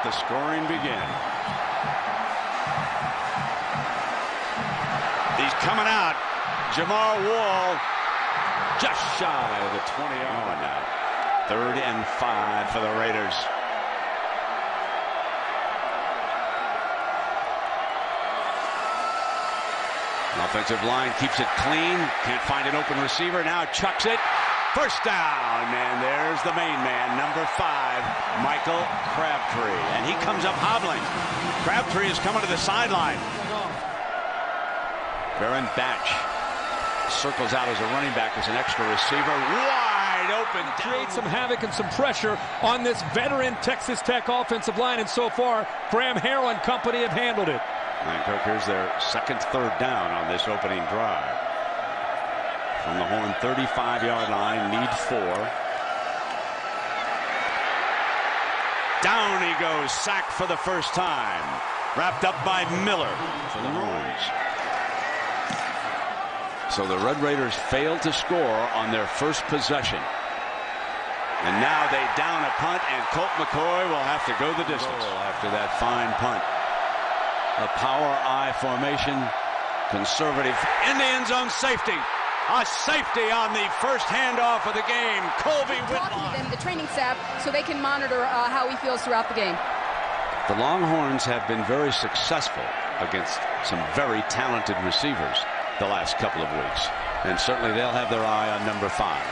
let the scoring begin. He's coming out. Jamar Wall just shy of the 20-yard line now. 3rd and 5 for the Raiders. Offensive line keeps it clean. Can't find an open receiver. Now chucks it. First down. And there's the main man, number 5, Michael Crabtree. And he comes up hobbling. Crabtree is coming to the sideline. Baron Batch circles out as a running back as an extra receiver. Wide open. Create some havoc and some pressure on this veteran Texas Tech offensive line. And so far, Graham Harrell and company have handled it. And Kirk, here's their second 3rd down on this opening drive. From the Horn 35-yard line, need 4. Down he goes, sacked for the first time. Wrapped up by Miller for the Horns. So the Red Raiders failed to score on their first possession. And now they down a punt, and Colt McCoy will have to go the distance after that fine punt. A power I formation, conservative in the end zone, safety. A safety on the first handoff of the game. Colby Whitlock. Talking to them, the training staff, so they can monitor how he feels throughout the game. The Longhorns have been very successful against some very talented receivers the last couple of weeks. And certainly they'll have their eye on number 5.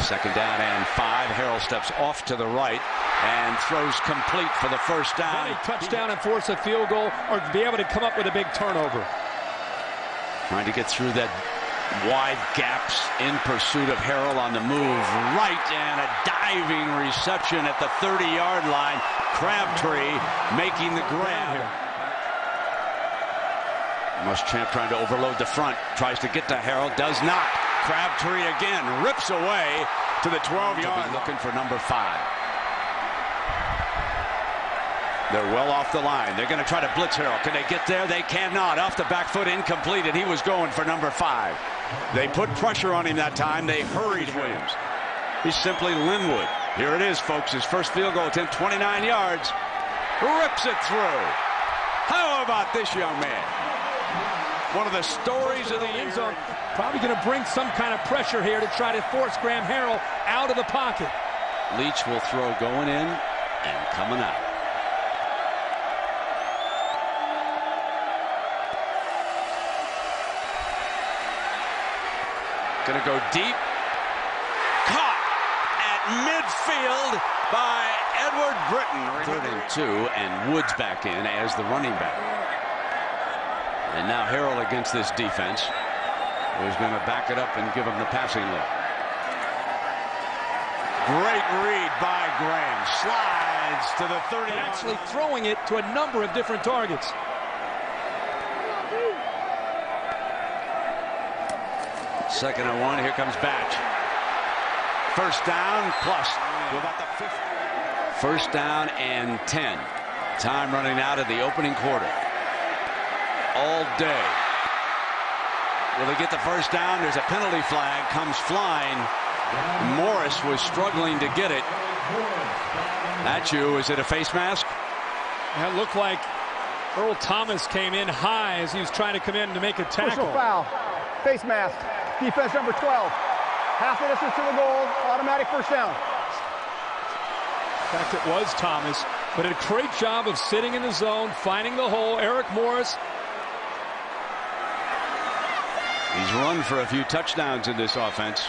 2nd down and 5. Harrell steps off to the right and throws complete for the first down. A touchdown and force a field goal, or be able to come up with a big turnover. Trying to get through that wide gaps in pursuit of Harrell on the move. Right, and a diving reception at the 30-yard line. Crabtree making the grab. Muschamp trying to overload the front. Tries to get to Harrell. Does not. Crabtree again rips away to the 12-yard. Looking for number 5. They're well off the line. They're going to try to blitz Harrell. Can they get there? They cannot. Off the back foot, incomplete, and he was going for number 5. They put pressure on him that time. They hurried Williams. He's simply Linwood. Here it is, folks. His first field goal attempt, 29 yards. Rips it through. How about this young man? One of the stories of the end zone. Probably going to bring some kind of pressure here to try to force Graham Harrell out of the pocket. Leach will throw going in and coming out. Going to go deep. Caught at midfield by Edward Britton. 3rd and 2, and Woods back in as the running back. And now Harrell against this defense, who's going to back it up and give him the passing look. Great read by Graham. Slides to the 30. Actually throwing it to a number of different targets. Second and 1. Here comes Batch. First down plus. About the 50. First down and 10. Time running out of the opening quarter. All day. Will they get the first down? There's a penalty flag. Comes flying. Morris was struggling to get it. At you. Is it a face mask? It looked like Earl Thomas came in high as he was trying to come in to make a tackle. Personal foul. Face mask. Defense number 12. Half the distance to the goal. Automatic first down. In fact, it was Thomas, but a great job of sitting in the zone, finding the hole. Eric Morris. He's run for a few touchdowns in this offense.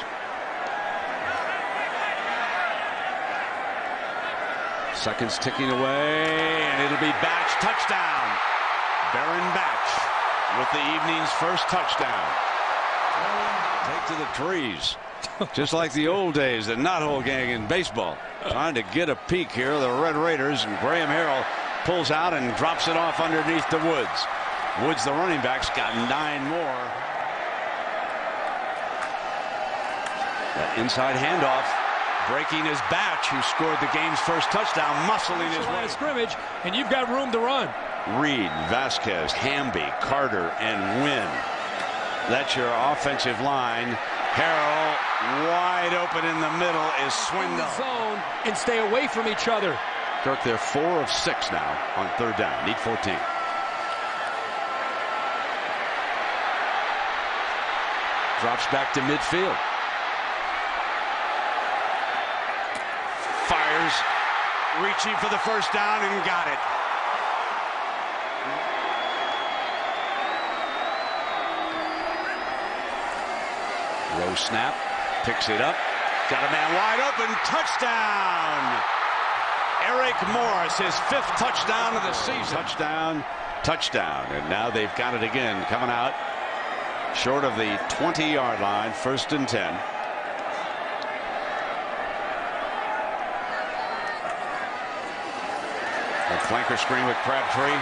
Seconds ticking away, and it'll be Batch. Touchdown. Baron Batch with the evening's first touchdown. Take to the trees. Just like the old days, the knothole gang in baseball. Trying to get a peek here, the Red Raiders, and Graham Harrell pulls out and drops it off underneath the Woods. Woods, the running back's got 9 more. That inside handoff, breaking his Batch, who scored the game's first touchdown, muscling his way. Scrimmage, and you've got room to run. Reed, Vasquez, Hamby, Carter, and Wynn. That's your offensive line. Harrell wide open in the middle is Swindle. Zone and stay away from each other. Kirk, they're 4 of 6 now on third down. Need 14. Drops back to midfield. Fires, reaching for the first down and got it. Low snap, picks it up, got a man wide open, touchdown! Eric Morris, his 5th touchdown of the season. Touchdown, and now they've got it again, coming out short of the 20-yard line, 1st and 10. A flanker screen with Crabtree.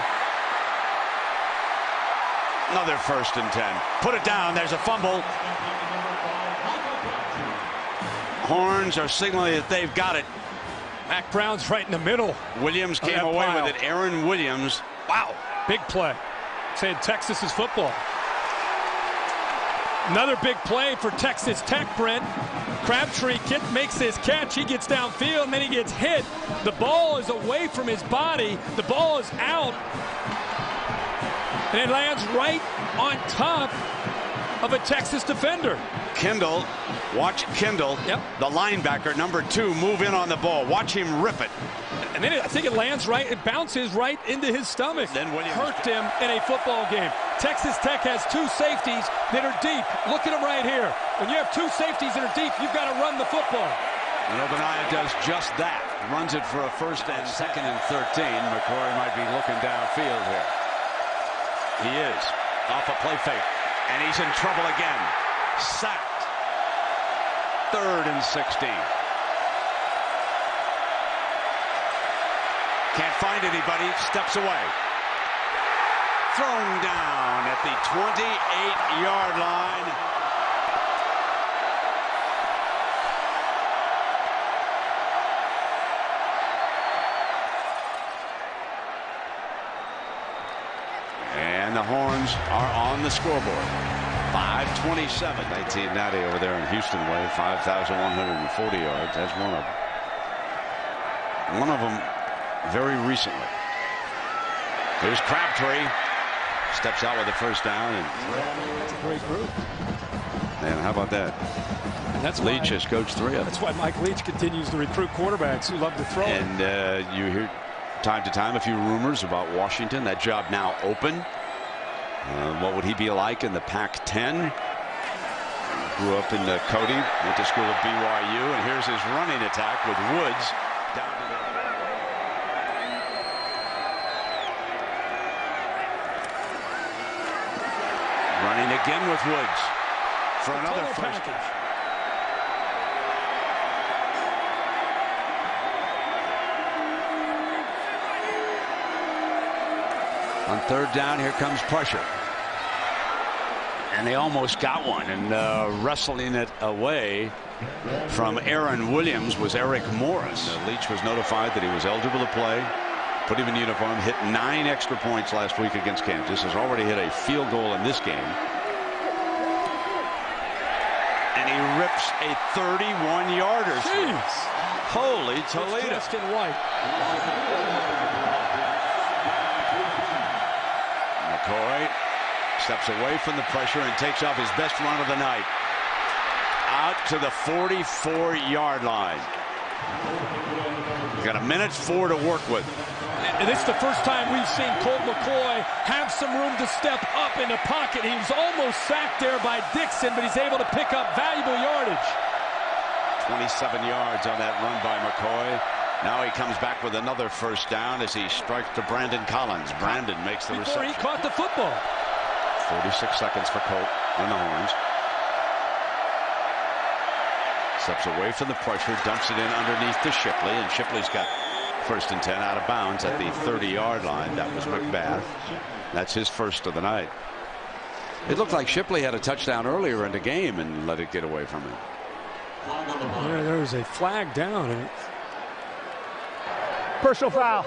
Another 1st and 10. Put it down. There's a fumble. Horns are signaling that they've got it. Mac Brown's right in the middle. Williams came away with it. Aaron Williams. Wow. Big play. Saying Texas is football. Another big play for Texas Tech, Brent. Crabtree makes his catch. He gets downfield, and then he gets hit. The ball is away from his body. The ball is out. And it lands right on top of a Texas defender. Kendall, watch Kendall, the linebacker, number 2, move in on the ball. Watch him rip it. And then I think it lands right, it bounces right into his stomach. Then Williams hurt him in a football game. Texas Tech has 2 safeties that are deep. Look at them right here. When you have 2 safeties that are deep, you've got to run the football. And Obadiah does just that. Runs it for a 1st and 2nd and 13. McCoy might be looking downfield here. He is. Off a play fake. And he's in trouble again. Sacked. 3rd and 16. Can't find anybody. Steps away. Thrown down at the 28-yard line. And the Horns are on the scoreboard. 5:27. 1990 over there in Houston way. 5,140 yards. That's one of them. One of them very recently. Here's Crabtree. Steps out with the 1st down. And that's a great group. Man, how about that? And that's Leach has coached 3 of them. That's why Mike Leach continues to recruit quarterbacks who love to throw. And you hear time to time a few rumors about Washington. That job now open. What would he be like in the Pac-10? Grew up in Cody, went to school at BYU, and here's his running attack with Woods down to the... Running again with Woods for another 1st. On 3rd down, here comes pressure. And they almost got one. And wrestling it away from Aaron Williams was Eric Morris. Leach was notified that he was eligible to play. Put him in uniform. Hit 9 extra points last week against Kansas. Has already hit a field goal in this game. And he rips a 31-yarder. Jeez. Holy Toledo. Justin White. McCoy steps away from the pressure and takes off his best run of the night. Out to the 44-yard line. Got 1:04 to work with. And this is the first time we've seen Colt McCoy have some room to step up in the pocket. He was almost sacked there by Dixon, but he's able to pick up valuable yardage. 27 yards on that run by McCoy. Now he comes back with another 1st down as he strikes to Brandon Collins. Brandon makes the reception. Before he caught the football. 46 seconds for Colt and the Horns. Steps away from the pressure, dumps it in underneath to Shipley, and Shipley's got 1st and 10 out of bounds at the 30-yard line. That was McBath. That's his 1st of the night. It looked like Shipley had a touchdown earlier in the game and let it get away from him. Yeah, there was a flag down. And personal foul.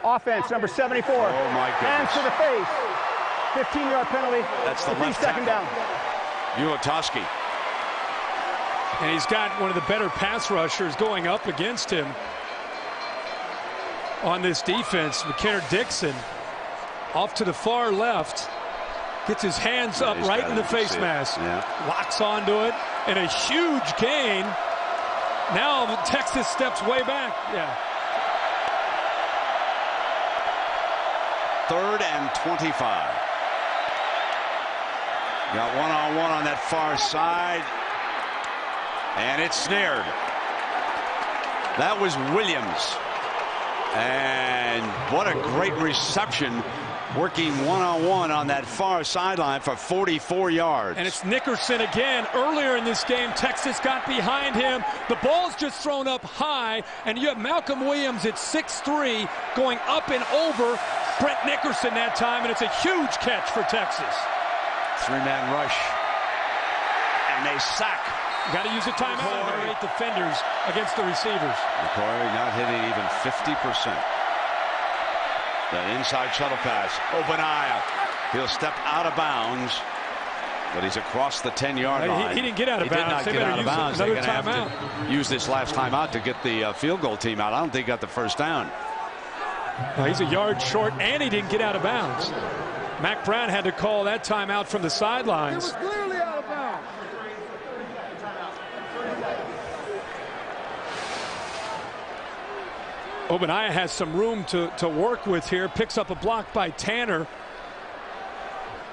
Offense, number 74. Oh, my goodness. Hands to the face. 15-yard penalty. That's the left 2nd down. Ulatowski. And he's got one of the better pass rushers going up against him. on this defense. McKenna-Dixon off to the far left. Gets his hands up right in the face mask. Yeah. Locks onto it. And a huge gain. Now Texas steps way back. Yeah. 3rd and 25. Got one-on-one on that far side. And it's snared. That was Williams. And what a great reception, working one-on-one on that far sideline for 44 yards. And it's Nickerson again. Earlier in this game, Texas got behind him. The ball's just thrown up high, and you have Malcolm Williams at 6'3", going up and over Brent Nickerson that time, and it's a huge catch for Texas. 3-man rush. And they sack. Got to use a timeout. There are 8 defenders against the receivers. McCoy not hitting even 50%. That inside shuttle pass. Obaniah. He'll step out of bounds, but he's across the 10-yard line. He didn't get out of bounds. He did not get out of bounds. They're Another going to have timeout. to use this last timeout to get the field goal team out. I don't think he got the first down. He's a yard short, and he didn't get out of bounds. Mack Brown had to call that timeout from the sidelines. It was clearly out of bounds. Obaniah has some room to work with here. Picks up a block by Tanner.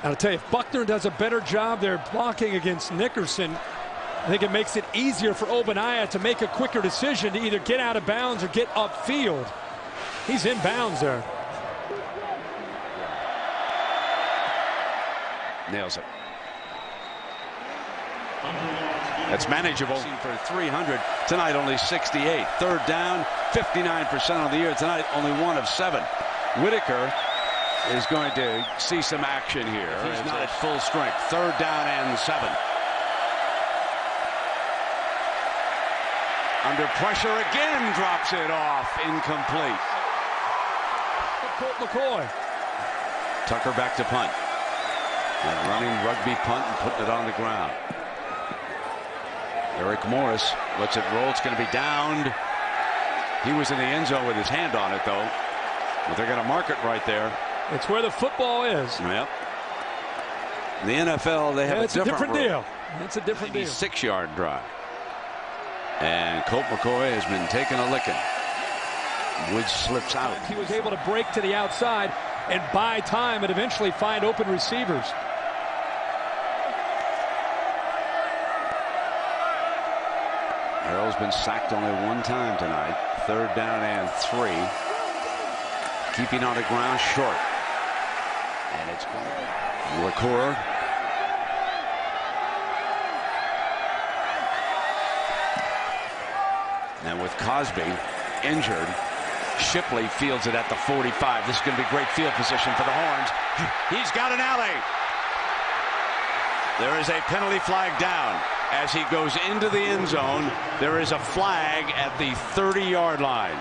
And I'll tell you, if Buckner does a better job there blocking against Nickerson, I think it makes it easier for Obaniah to make a quicker decision to either get out of bounds or get upfield. He's in bounds there. Nails it. That's manageable. For 300 tonight, only 68. 3rd down, 59% on the year tonight, only 1 of 7. Whitaker is going to see some action here. He's not at full strength. 3rd down and 7. Under pressure again, drops it off, incomplete. Colt McCoy. Tucker back to punt. And running rugby punt and putting it on the ground. Eric Morris lets it roll. It's going to be downed. He was in the end zone with his hand on it, though. But they're going to mark it right there. It's where the football is. Yep. In the NFL, they have it's a different deal. It's a different deal. 6-yard drive. And Colt McCoy has been taking a licking. Woods slips out. He was able to break to the outside and buy time and eventually find open receivers. Harrell's been sacked only 1 time tonight. 3rd down and 3. Keeping on the ground short. And it's LaCour. And with Cosby injured, Shipley fields it at the 45. This is going to be great field position for the Horns. He's got an alley. There is a penalty flag down. As he goes into the end zone, there is a flag at the 30-yard line.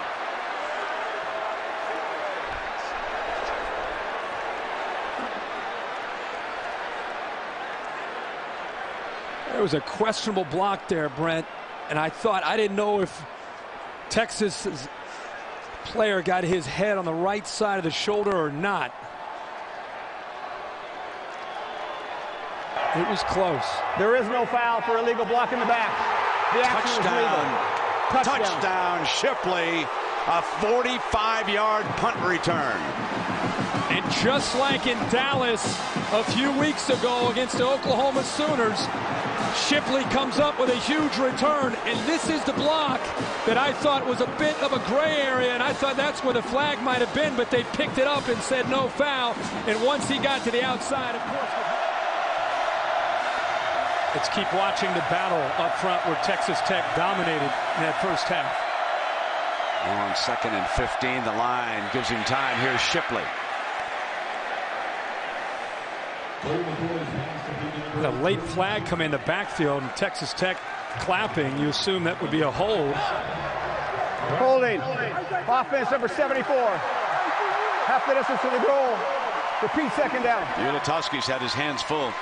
There was a questionable block there, Brent, and I didn't know if Texas's player got his head on the right side of the shoulder or not. It was close. There is no foul for illegal block in the back. The action was legal. Touchdown, Shipley. A 45-yard punt return. And just like in Dallas a few weeks ago against the Oklahoma Sooners, Shipley comes up with a huge return, and this is the block that I thought was a bit of a gray area, and I thought that's where the flag might have been, but they picked it up and said no foul, and once he got to the outside, of course. Let's keep watching the battle up front where Texas Tech dominated in that first half. On 2nd and 15, the line gives him time. Here's Shipley. A late flag come in the backfield, and Texas Tech clapping. You assume that would be a hold. Holding. Offense number 74. Half the distance to the goal. Repeat 2nd down. Ulatowski's had his hands full.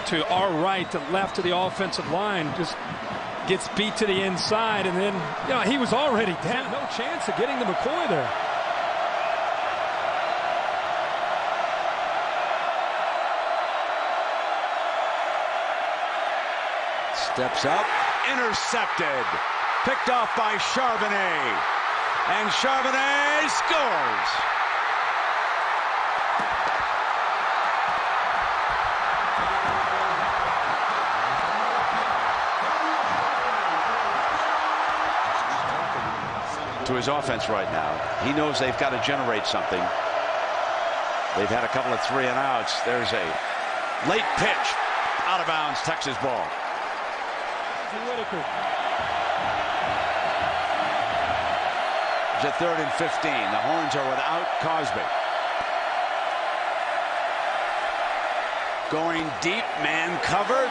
To our right, to left of the offensive line, just gets beat to the inside, and then, you know, he was already down. No chance of getting to McCoy there. Steps up, intercepted, picked off by Charbonnet, and Charbonnet scores. To his offense right now. He knows they've got to generate something. They've had a couple of 3 and outs. There's a late pitch, out of bounds, Texas ball. It's at 3rd and 15. The Horns are without Cosby. Going deep, man covered,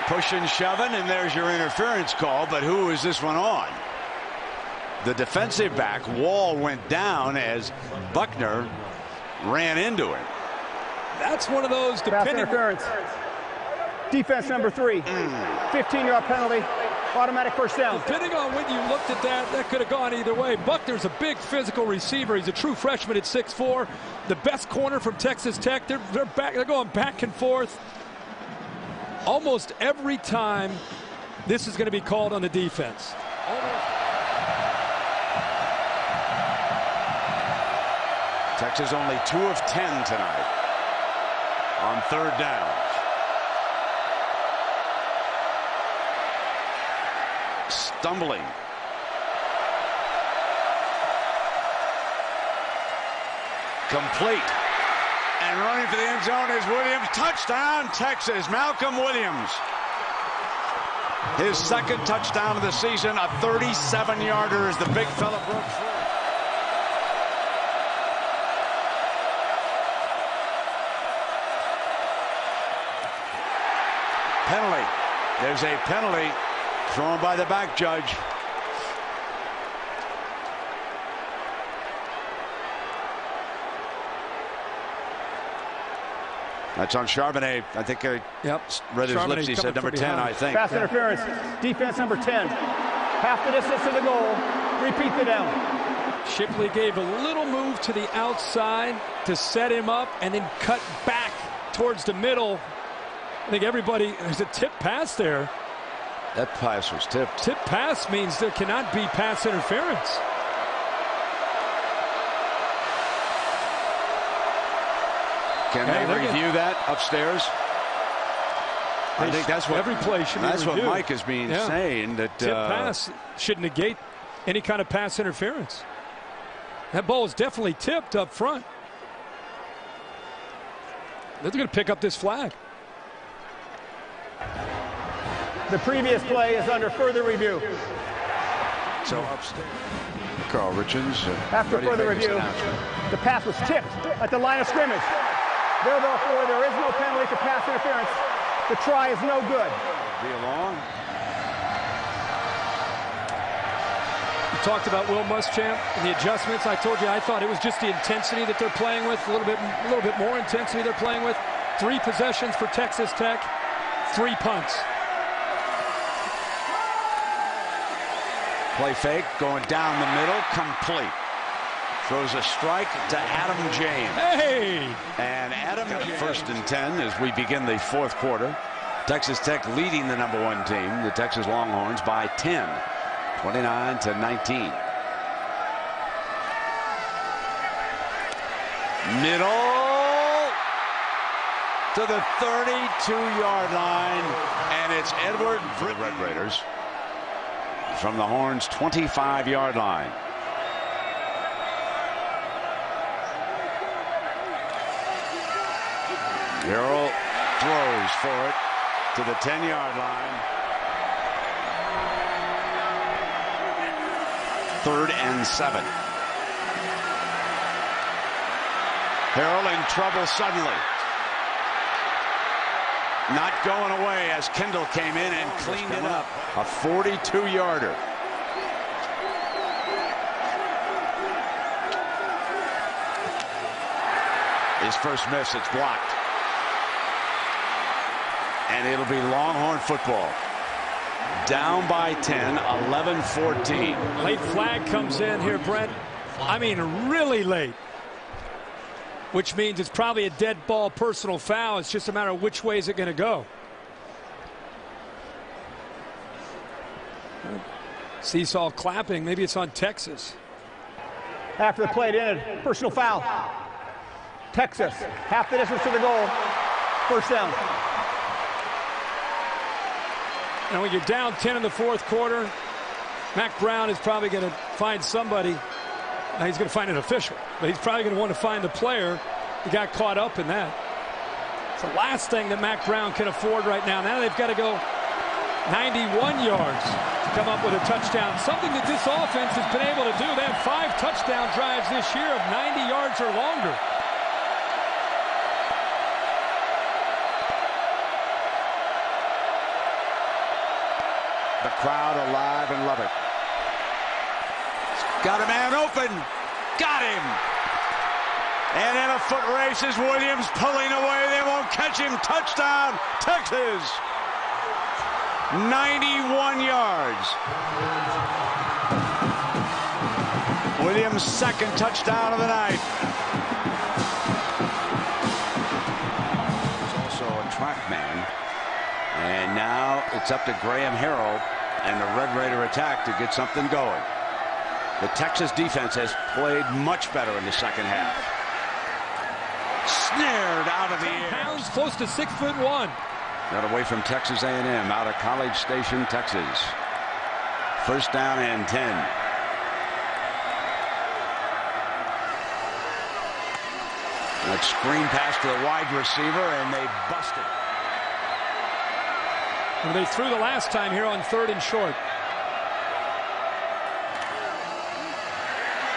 pushing, shoving, and there's your interference call. But who is this one on? The defensive back, Wall, went down as Buckner ran into him. That's one of those Pass interference. Defense number 3. 15-yard penalty. Automatic first down. Depending on when you looked at that, that could have gone either way. Buckner's a big physical receiver. He's a true freshman at 6'4". The best corner from Texas Tech. They're going back and forth. Almost every time this is going to be called on the defense. Texas only 2 of 10 tonight on 3rd down. Stumbling. Complete. And running for the end zone is Williams. Touchdown, Texas. Malcolm Williams. His 2nd touchdown of the season, a 37-yarder as the big fella broke through. Penalty. There's a penalty thrown by the back judge. That's on Charbonnet. I think I read his lips. He said number 10, I think. Pass interference. Defense number 10. Half the distance to the goal. Repeat the down. Shipley gave a little move to the outside to set him up and then cut back towards the middle. I think everybody, there's a tip pass there. That pass was tipped. Tip pass means there cannot be pass interference. Can they review that upstairs? I think that's what every play should be That's reviewed. what Mike is saying. That tip pass should negate any kind of pass interference. That ball is definitely tipped up front. They're going to pick up this flag. The previous play is under further review. So upstairs. Carl Richards. After further review, the pass was tipped at the line of scrimmage. Therefore, there is no penalty for pass interference. The try is no good. Be along. You talked about Will Muschamp and the adjustments. I told you I thought it was just the intensity that they're playing with, a little bit more intensity they're playing with. 3 possessions for Texas Tech, 3 punts. Play fake, going down the middle, complete. Throws a strike to Adam James. Hey! And Adam, 1st and 10 as we begin the 4th quarter. Texas Tech leading the number 1 team, the Texas Longhorns, by 10, 29-19. Middle to the 32-yard line, and it's Edward for the Red Raiders from the Horns' 25-yard line. Harrell throws for it to the 10-yard line. 3rd and 7. Harrell in trouble suddenly. Not going away as Kendall came in and cleaned it up. A 42-yarder. His first miss, it's blocked. And it'll be Longhorn football. Down by 10, 11-14. Late flag comes in here, Brent. I mean, really late. Which means it's probably a dead ball personal foul. It's just a matter of which way is it going to go. Seesaw clapping. Maybe it's on Texas. After the play ended, personal foul. Texas, half the distance to the goal. First down. And when you're down 10 in the fourth quarter, Mack Brown is probably going to find somebody. Now he's going to find an official, but he's probably going to want to find the player who got caught up in that. It's the last thing that Mack Brown can afford right now. Now they've got to go 91 yards to come up with a touchdown, something that this offense has been able to do. They have 5 touchdown drives this year of 90 yards or longer. The crowd alive and love it. Got a man open. Got him. And in a foot race is Williams pulling away. They won't catch him. Touchdown, Texas. 91 yards. Williams' second touchdown of the night. He's also a track man. And now it's up to Graham Harrell and the Red Raider attack to get something going. The Texas defense has played much better in the second half. Snared out of the air. Pounds, close to 6'1". Got away from Texas A&M out of College Station, Texas. First down and 10. That screen pass to the wide receiver, and they busted. And they threw the last time here on 3rd and short.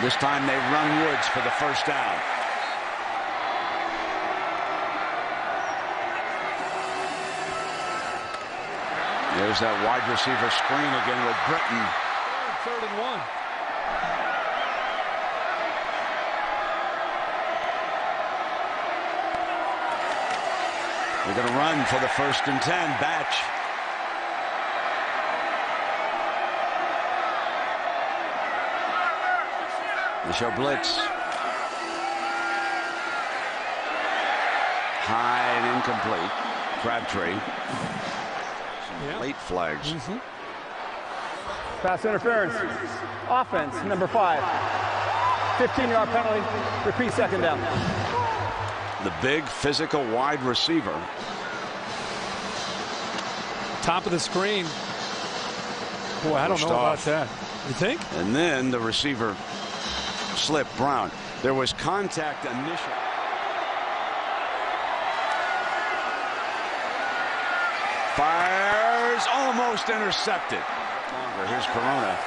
This time they run Woods for the first down. There's that wide receiver screen again with Britton. 3rd and 1. They're going to run for the 1st and 10. Batch. They show blitz. High and incomplete. Crabtree. Some late flags. Pass interference. Offense, number 5. 15-yard penalty. Repeat, second down. The big physical wide receiver. Top of the screen. Boy, I don't know about that. You think? And then the receiver slipped. Brown. There was contact initially. Fires, almost intercepted. Here's Corona.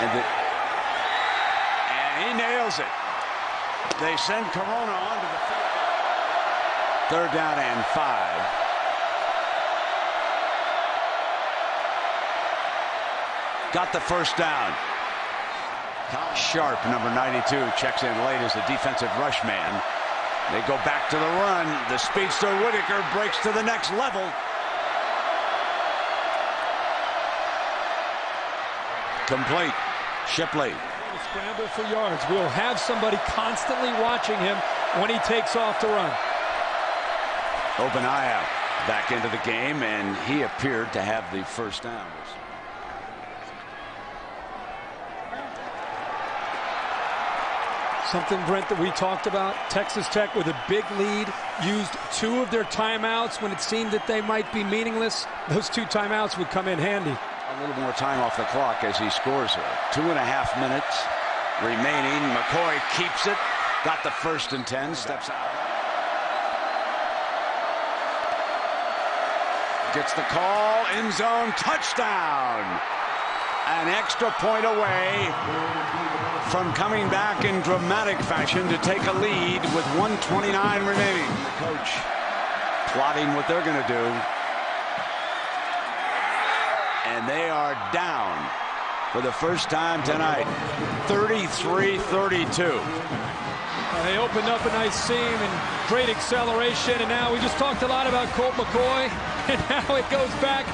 And he nails it. They send Corona onto the field. 3rd down and 5. Got the first down. Sharp, number 92, checks in late as the defensive rush man. They go back to the run. The speedster Whitaker breaks to the next level. Complete. Shipley. Scramble for yards. We'll have somebody constantly watching him when he takes off to run. Obadiah back into the game, and he appeared to have the first down. Something, Brent, that we talked about. Texas Tech with a big lead used 2 of their timeouts when it seemed that they might be meaningless. Those 2 timeouts would come in handy. A little more time off the clock as he scores here. 2.5 minutes remaining. McCoy keeps it. Got the 1st and 10. Steps out. Gets the call. End zone. Touchdown. An extra point away from coming back in dramatic fashion to take a lead with 1:29 remaining. The coach plotting what they're going to do. And they are down for the first time tonight. 33-32. They opened up a nice seam and great acceleration. And now we just talked a lot about Colt McCoy. And now it goes back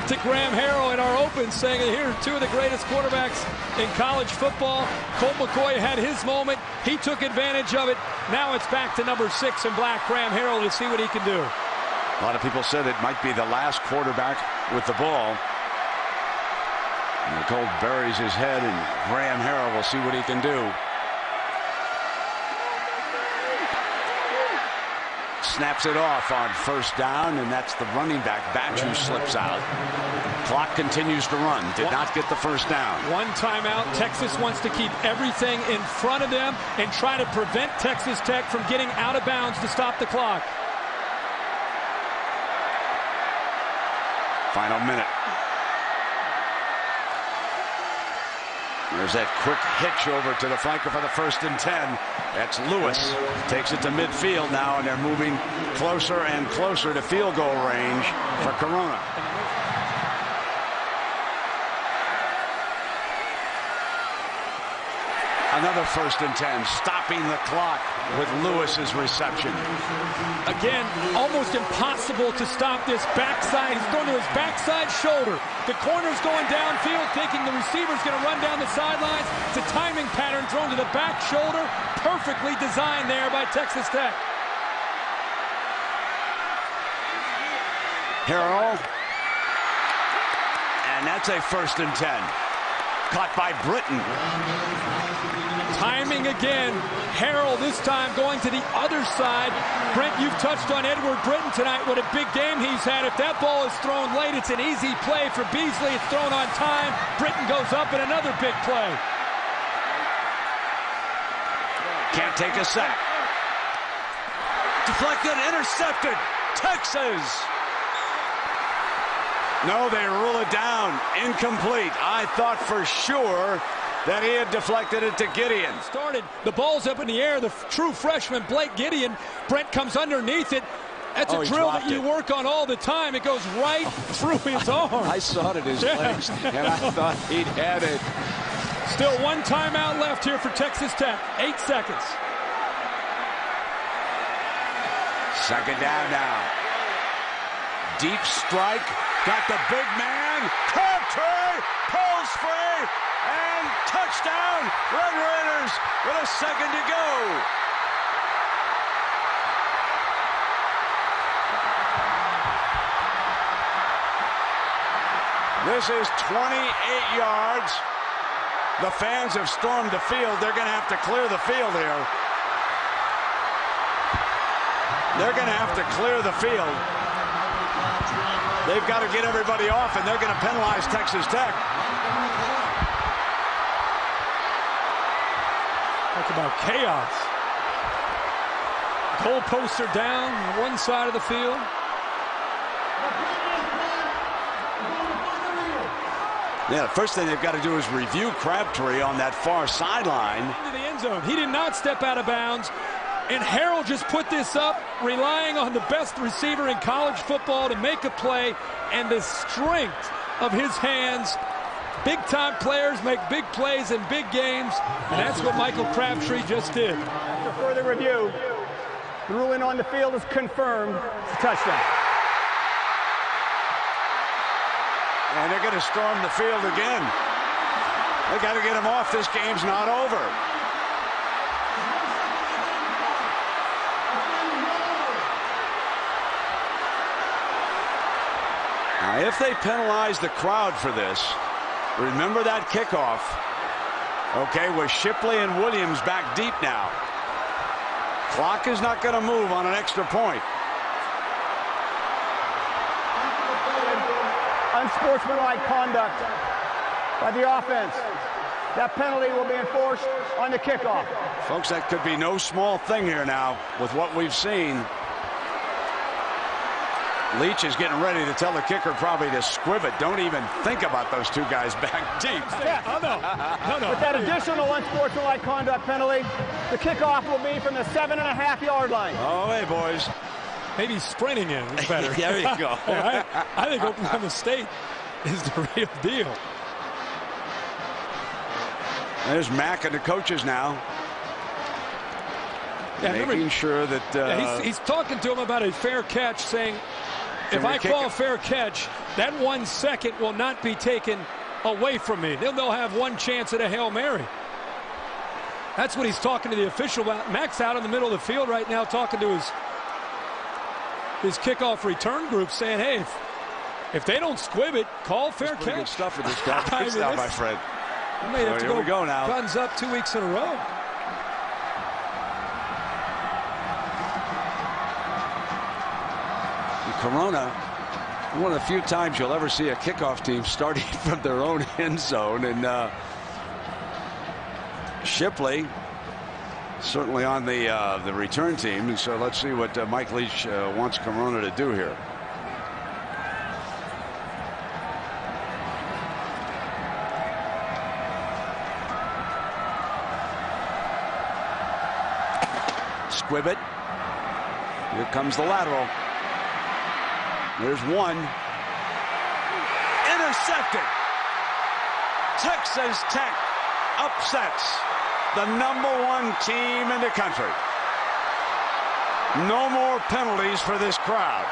to Graham Harrell in our open, saying that here are two of the greatest quarterbacks in college football. Colt McCoy had his moment. He took advantage of it. Now it's back to number 6 in black, Graham Harrell, to see what he can do. A lot of people said it might be the last quarterback with the ball. And Colt buries his head, and Graham Harrell will see what he can do. Snaps it off on first down, and that's the running back, Batch, who slips out. Clock continues to run. Did not get the first down. One timeout. Texas wants to keep everything in front of them and try to prevent Texas Tech from getting out of bounds to stop the clock. Final minute. There's that quick hitch over to the flanker for the 1st and 10. That's Lewis. Takes it to midfield now, and they're moving closer and closer to field goal range for Corona. Another 1st and 10, stopping the clock with Lewis's reception. Again, almost impossible to stop this backside. He's thrown to his backside shoulder. The corner's going downfield, thinking the receiver's going to run down the sidelines. It's a timing pattern thrown to the back shoulder. Perfectly designed there by Texas Tech. Harrell. And that's a 1st and 10. Caught by Britton. Timing again. Harrell this time going to the other side. Brent, you've touched on Edward Britton tonight. What a big game he's had. If that ball is thrown late, it's an easy play for Beasley. It's thrown on time. Britton goes up in another big play. Can't take a sack. Deflected, intercepted. Texas. No, they rule it down. Incomplete. I thought for sure that he had deflected it to Gideon. Started. The ball's up in the air. The true freshman, Blake Gideon. Brent comes underneath it. That's a drill that you work on all the time. It goes right through his arm. I saw it at his legs, and I thought he'd had it. Still one timeout left here for Texas Tech. 8 seconds. 2nd down now. Deep strike. Got the big man. Crabtree pulls free. And touchdown. Red Raiders with a 2nd to go. This is 28 yards. The fans have stormed the field. They're going to have to clear the field here. They're going to have to clear the field. They've got to get everybody off, and they're going to penalize Texas Tech. Talk about chaos. Goalposts are down on one side of the field. Yeah, the first thing they've got to do is review Crabtree on that far sideline. Into the end zone. He did not step out of bounds. And Harrell just put this up, relying on the best receiver in college football to make a play, and the strength of his hands. Big-time players make big plays in big games, and that's what Michael Crabtree just did. After further review, the ruling on the field is confirmed. It's a touchdown. And they're going to storm the field again. They got to get him off. This game's not over. Now, if they penalize the crowd for this, remember that kickoff, okay, with Shipley and Williams back deep now. Clock is not going to move on an extra point. Unsportsmanlike conduct by the offense. That penalty will be enforced on the kickoff. Folks, that could be no small thing here now with what we've seen. Leach is getting ready to tell the kicker probably to squib it. Don't even think about those two guys back deep. Yeah. No. With that additional unsportsmanlike conduct penalty, the kickoff will be from the 7.5-yard line. Oh, hey, boys. Maybe sprinting in is better. There you go. I think Oklahoma State is the real deal. There's Mack and the coaches now. Yeah, making sure that... he's talking to him about a fair catch, saying If I call a fair catch, that 1 second will not be taken away from me. They'll have one chance at a Hail Mary. That's what he's talking to the official about. Mac's out in the middle of the field right now talking to his kickoff return group saying, hey, if they don't squib it, call fair catch. Good stuff for this guy. Now, my friend. We may have to here we go now. Guns up 2 weeks in a row. Corona, one of the few times you'll ever see a kickoff team starting from their own end zone, and Shipley certainly on the return team. So let's see what Mike Leach wants Corona to do here. Squib it. Here comes the lateral. There's one. Intercepted. Texas Tech upsets the #1 team in the country. No more penalties for this crowd.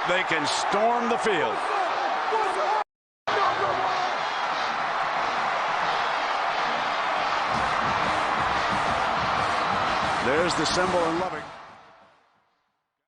They can storm the field. There's the symbol in Lubbock.